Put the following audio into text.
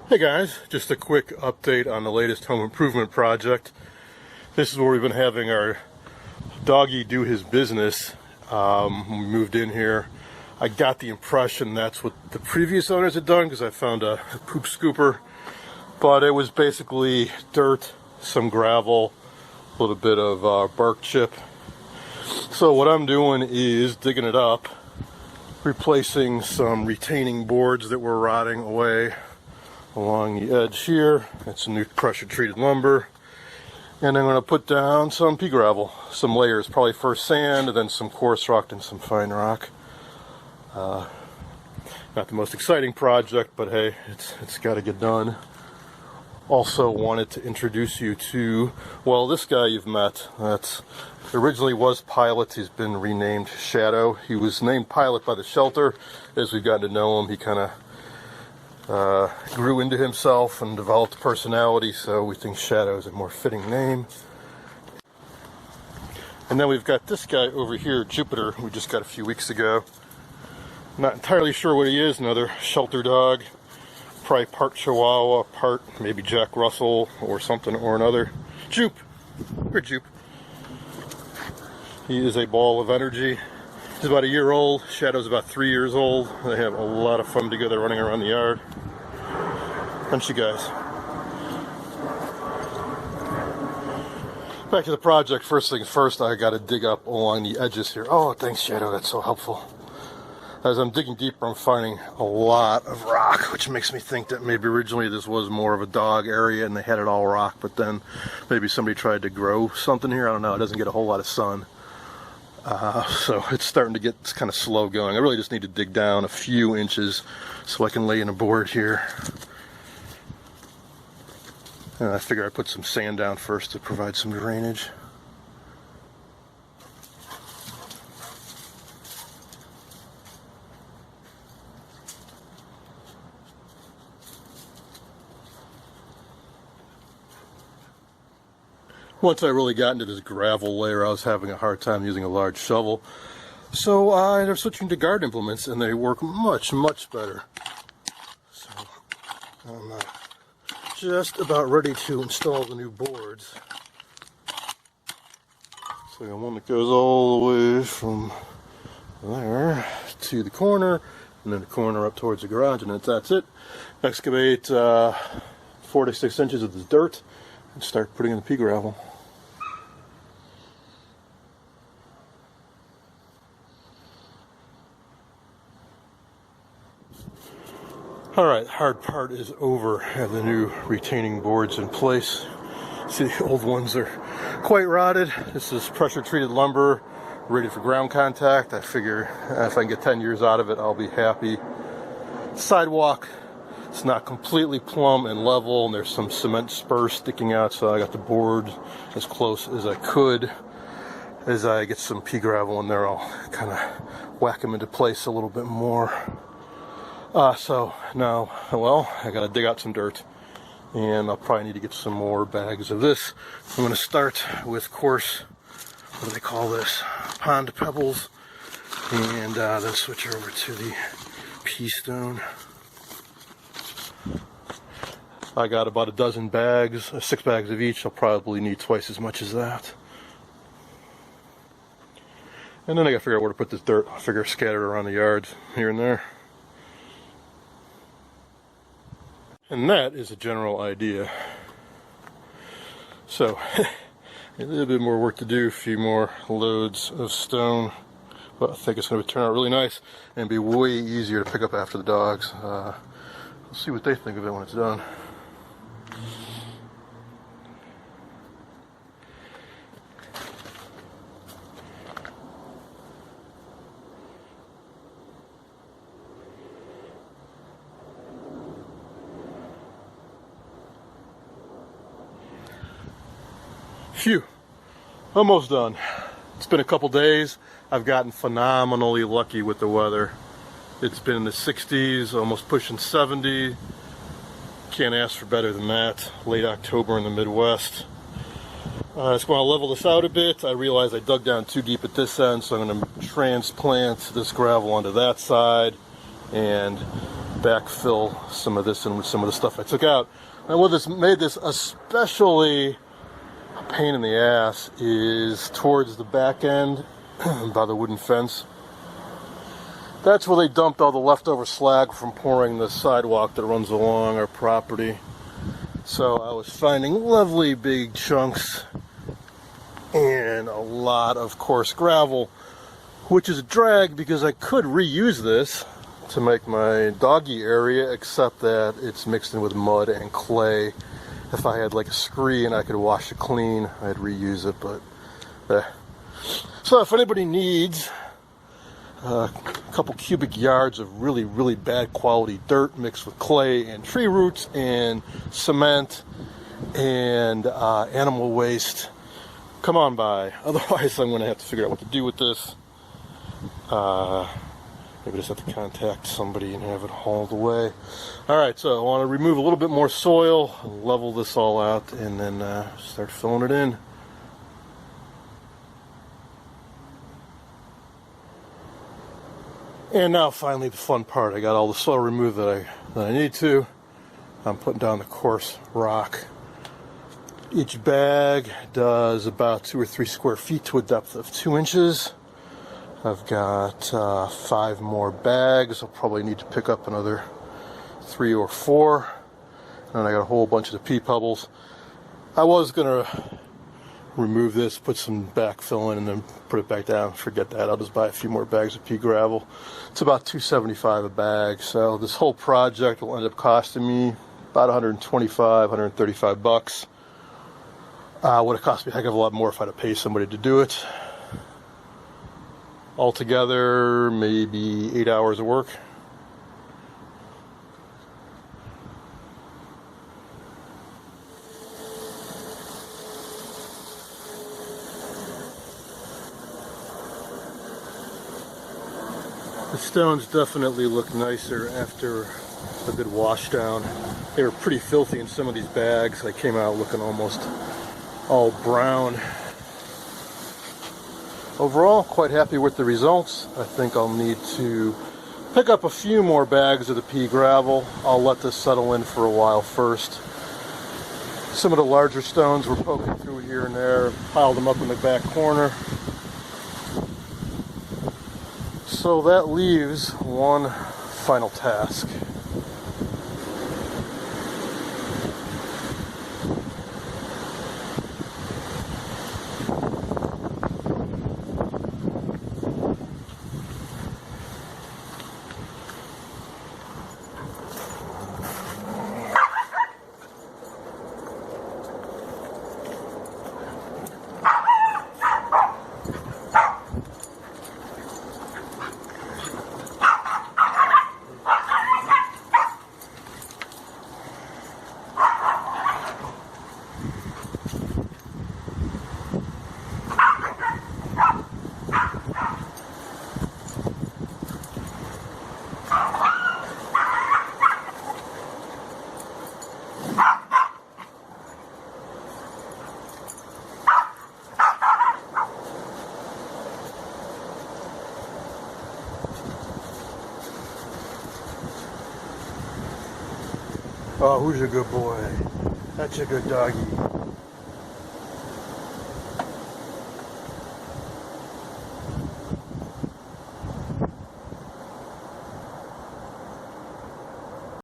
Hey guys, just a quick update on the latest home improvement project. This is where we've been having our doggy do his business. When we moved in here, I got the impression that's what the previous owners had done because I found a poop scooper, but it was basically dirt, some gravel, a little bit of bark chip. So what I'm doing is digging it up, replacing some retaining boards that were rotting away along the edge here. It's some new pressure treated lumber, and I'm going to put down some pea gravel, some layers, probably first sand and then some coarse rock and some fine rock. Not the most exciting project, but hey, it's got to get done. Also wanted to introduce you to, well, this guy you've met. That originally was Pilot. He's been renamed Shadow. He was named Pilot by the shelter. As we've gotten to know him, he kind of grew into himself and developed a personality, so we think Shadow is a more fitting name. And then we've got this guy over here, Jupiter, we just got a few weeks ago. Not entirely sure what he is, another shelter dog. Probably part Chihuahua, part maybe Jack Russell or something or another. Jupe! Here, Jupe. He is a ball of energy. He's about a year old. Shadow's about 3 years old. They have a lot of fun together running around the yard. Aren't you guys? Back to the project. First things first, I got to dig up along the edges here. Oh, thanks, Shadow. That's so helpful. As I'm digging deeper, I'm finding a lot of rock, which makes me think that maybe originally this was more of a dog area and they had it all rock, but then maybe somebody tried to grow something here. I don't know. It doesn't get a whole lot of sun. So it's starting to get kind of slow going. I really just need to dig down a few inches so I can lay in a board here. And I figure I put some sand down first to provide some drainage. Once I really got into this gravel layer, I was having a hard time using a large shovel. So I ended up switching to garden implements, and they work much, much better. So I'm just about ready to install the new boards. So I got one that goes all the way from there to the corner, and then the corner up towards the garage, and that's it. Excavate 4 to 6 inches of this dirt and start putting in the pea gravel. Alright, hard part is over. I have the new retaining boards in place. See, the old ones are quite rotted. This is pressure treated lumber, ready for ground contact. I figure if I can get 10 years out of it, I'll be happy. Sidewalk, it's not completely plumb and level, and there's some cement spurs sticking out, so I got the board as close as I could. As I get some pea gravel in there, I'll kind of whack them into place a little bit more. So now, well, I gotta dig out some dirt, and I'll probably need to get some more bags of this. I'm gonna start with coarse, what do they call this? Pond pebbles, and then switch over to the pea stone. I got about a dozen bags, 6 bags of each. I'll probably need twice as much as that. And then I gotta figure out where to put this dirt. I'll figure scatter it around the yards here and there. And that is a general idea. So, a little bit more work to do, a few more loads of stone. But I think it's going to turn out really nice and be way easier to pick up after the dogs. We'll see what they think of it when it's done. Phew, almost done. It's been a couple days. I've gotten phenomenally lucky with the weather. It's been in the 60s, almost pushing 70. Can't ask for better than that. Late October in the Midwest. I just want to level this out a bit. I realized I dug down too deep at this end, so I'm going to transplant this gravel onto that side and backfill some of this in with some of the stuff I took out. And what this made this especially a pain in the ass is towards the back end by the wooden fence. That's where they dumped all the leftover slag from pouring the sidewalk that runs along our property. So I was finding lovely big chunks and a lot of coarse gravel, which is a drag because I could reuse this to make my doggy area, except that it's mixed in with mud and clay. If I had like a screen, I could wash it clean, I'd reuse it, but So if anybody needs a couple cubic yards of really, really bad quality dirt mixed with clay and tree roots and cement and animal waste, come on by. Otherwise, I'm going to have to figure out what to do with this. Maybe just have to contact somebody and have it hauled away. All right, so I want to remove a little bit more soil, level this all out, and then start filling it in. And now finally the fun part. I got all the soil removed that I need to. I'm putting down the coarse rock. Each bag does about 2 or 3 square feet to a depth of 2 inches. I've got 5 more bags. I'll probably need to pick up another 3 or 4. And I got a whole bunch of the pea pebbles. I was gonna remove this, put some backfill in, and then put it back down. Forget that. I'll just buy a few more bags of pea gravel. It's about $2.75 a bag. So this whole project will end up costing me about $125, $135. Would have cost me a heck of a lot more if I had to pay somebody to do it. Altogether, maybe 8 hours of work. The stones definitely look nicer after a good wash down. They were pretty filthy in some of these bags. I came out looking almost all brown. Overall, quite happy with the results. I think I'll need to pick up a few more bags of the pea gravel. I'll let this settle in for a while first. Some of the larger stones were poking through here and there, piled them up in the back corner. So that leaves one final task. Oh, who's a good boy? That's a good doggy.